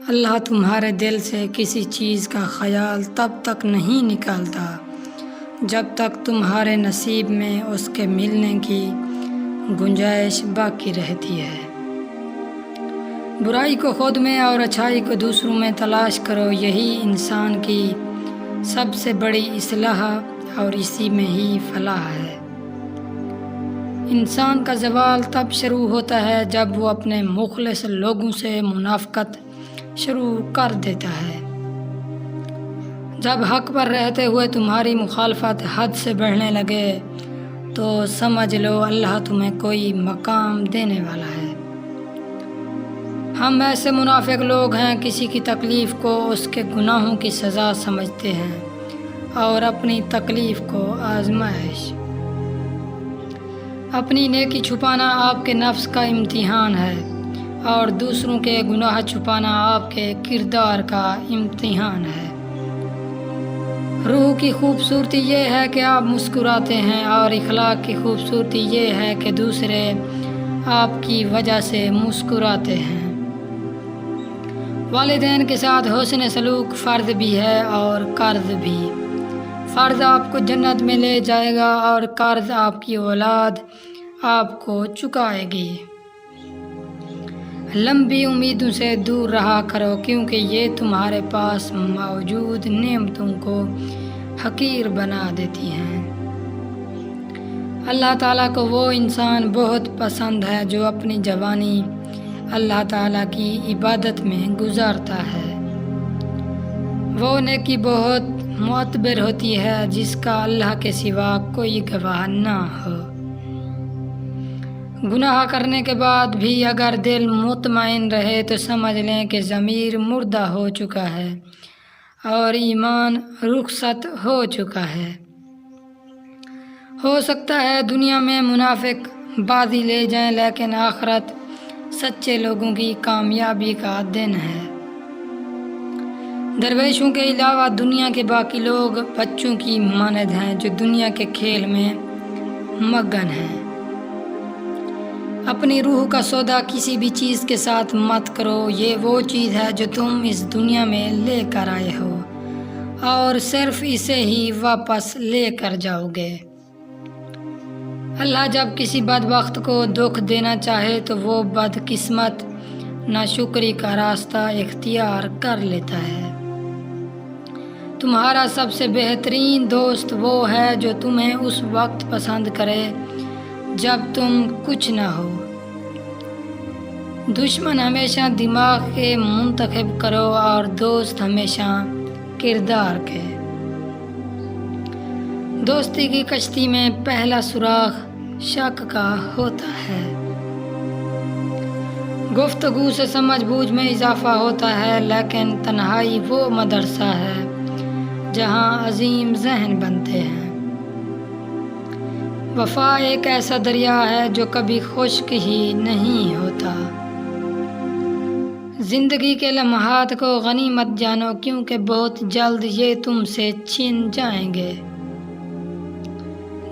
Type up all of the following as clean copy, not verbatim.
اللہ تمہارے دل سے کسی چیز کا خیال تب تک نہیں نکالتا جب تک تمہارے نصیب میں اس کے ملنے کی گنجائش باقی رہتی ہے۔ برائی کو خود میں اور اچھائی کو دوسروں میں تلاش کرو، یہی انسان کی سب سے بڑی اصلاح اور اسی میں ہی فلاح ہے۔ انسان کا زوال تب شروع ہوتا ہے جب وہ اپنے مخلص لوگوں سے منافقت شروع کر دیتا ہے۔ جب حق پر رہتے ہوئے تمہاری مخالفت حد سے بڑھنے لگے تو سمجھ لو اللہ تمہیں کوئی مقام دینے والا ہے۔ ہم ایسے منافق لوگ ہیں، کسی کی تکلیف کو اس کے گناہوں کی سزا سمجھتے ہیں اور اپنی تکلیف کو آزمائش۔ اپنی نیکی چھپانا آپ کے نفس کا امتحان ہے اور دوسروں کے گناہ چھپانا آپ کے کردار کا امتحان ہے۔ روح کی خوبصورتی یہ ہے کہ آپ مسکراتے ہیں اور اخلاق کی خوبصورتی یہ ہے کہ دوسرے آپ کی وجہ سے مسکراتے ہیں۔ والدین کے ساتھ حسن سلوک فرض بھی ہے اور قرض بھی۔ فرض آپ کو جنت میں لے جائے گا اور قرض آپ کی اولاد آپ کو چکائے گی۔ لمبی امیدوں سے دور رہا کرو کیونکہ یہ تمہارے پاس موجود نعمتوں کو حقیر بنا دیتی ہیں۔ اللہ تعالیٰ کو وہ انسان بہت پسند ہے جو اپنی جوانی اللہ تعالیٰ کی عبادت میں گزارتا ہے۔ وہ نیکی بہت معتبر ہوتی ہے جس کا اللہ کے سوا کوئی گواہ نہ ہو۔ گناہ کرنے کے بعد بھی اگر دل مطمئن رہے تو سمجھ لیں کہ ضمیر مردہ ہو چکا ہے اور ایمان رخصت ہو چکا ہے۔ ہو سکتا ہے دنیا میں منافق بازی لے جائیں لیکن آخرت سچے لوگوں کی کامیابی کا دن ہے۔ درویشوں کے علاوہ دنیا کے باقی لوگ بچوں کی مانند ہیں جو دنیا کے کھیل میں مگن ہیں۔ اپنی روح کا سودا کسی بھی چیز کے ساتھ مت کرو، یہ وہ چیز ہے جو تم اس دنیا میں لے کر آئے ہو اور صرف اسے ہی واپس لے کر جاؤ گے۔ اللہ جب کسی بدبخت کو دکھ دینا چاہے تو وہ بدقسمت ناشکری کا راستہ اختیار کر لیتا ہے۔ تمہارا سب سے بہترین دوست وہ ہے جو تمہیں اس وقت پسند کرے جب تم کچھ نہ ہو۔ دشمن ہمیشہ دماغ کے منتخب کرو اور دوست ہمیشہ کردار کے۔ دوستی کی کشتی میں پہلا سوراخ شک کا ہوتا ہے۔ گفتگو سے سمجھ بوجھ میں اضافہ ہوتا ہے لیکن تنہائی وہ مدرسہ ہے جہاں عظیم ذہن بنتے ہیں۔ وفا ایک ایسا دریا ہے جو کبھی خشک ہی نہیں ہوتا۔ زندگی کے لمحات کو غنیمت جانو کیونکہ بہت جلد یہ تم سے چھن جائیں گے۔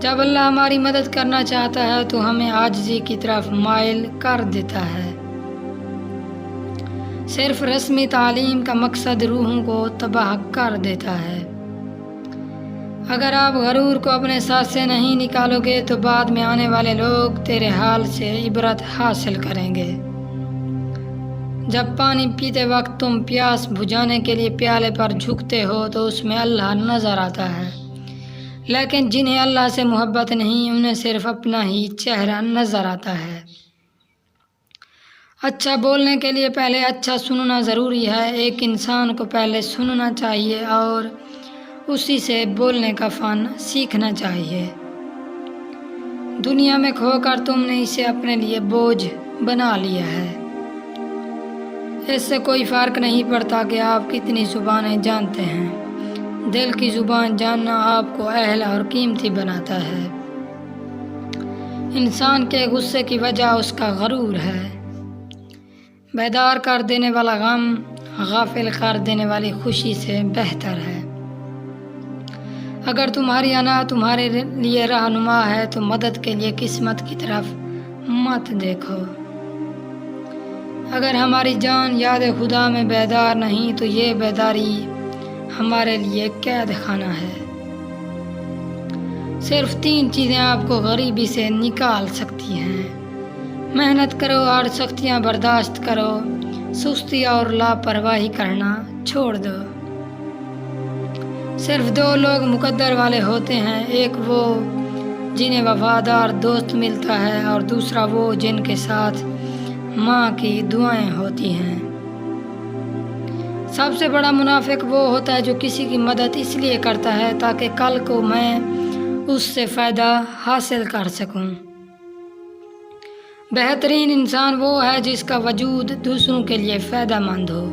جب اللہ ہماری مدد کرنا چاہتا ہے تو ہمیں عاجزی کی طرف مائل کر دیتا ہے۔ صرف رسمی تعلیم کا مقصد روحوں کو تباہ کر دیتا ہے۔ اگر آپ غرور کو اپنے ساتھ سے نہیں نکالو گے تو بعد میں آنے والے لوگ تیرے حال سے عبرت حاصل کریں گے۔ جب پانی پیتے وقت تم پیاس بجھانے کے لیے پیالے پر جھکتے ہو تو اس میں اللہ نظر آتا ہے، لیکن جنہیں اللہ سے محبت نہیں انہیں صرف اپنا ہی چہرہ نظر آتا ہے۔ اچھا بولنے کے لیے پہلے اچھا سننا ضروری ہے۔ ایک انسان کو پہلے سننا چاہیے اور اسی سے بولنے کا فن سیکھنا چاہیے۔ دنیا میں کھو کر تم نے اسے اپنے لیے بوجھ بنا لیا ہے۔ اس سے کوئی فرق نہیں پڑتا کہ آپ کتنی زبانیں جانتے ہیں، دل کی زبان جاننا آپ کو اہل اور قیمتی بناتا ہے۔ انسان کے غصے کی وجہ اس کا غرور ہے۔ بیدار کر دینے والا غم غافل کر دینے والی خوشی سے بہتر ہے۔ اگر تمہاری انا تمہارے لیے رہنما ہے تو مدد کے لیے قسمت کی طرف مت دیکھو۔ اگر ہماری جان یاد خدا میں بیدار نہیں تو یہ بیداری ہمارے لیے قید خانہ ہے۔ صرف 3 چیزیں آپ کو غریبی سے نکال سکتی ہیں: محنت کرو اور سختیاں برداشت کرو، سستی اور لاپرواہی کرنا چھوڑ دو۔ صرف 2 لوگ مقدر والے ہوتے ہیں، ایک وہ جنہیں وفادار دوست ملتا ہے اور دوسرا وہ جن کے ساتھ ماں کی دعائیں ہوتی ہیں۔ سب سے بڑا منافق وہ ہوتا ہے جو کسی کی مدد اس لیے کرتا ہے تاکہ کل کو میں اس سے فائدہ حاصل کر سکوں۔ بہترین انسان وہ ہے جس کا وجود دوسروں کے لیے فائدہ مند ہو۔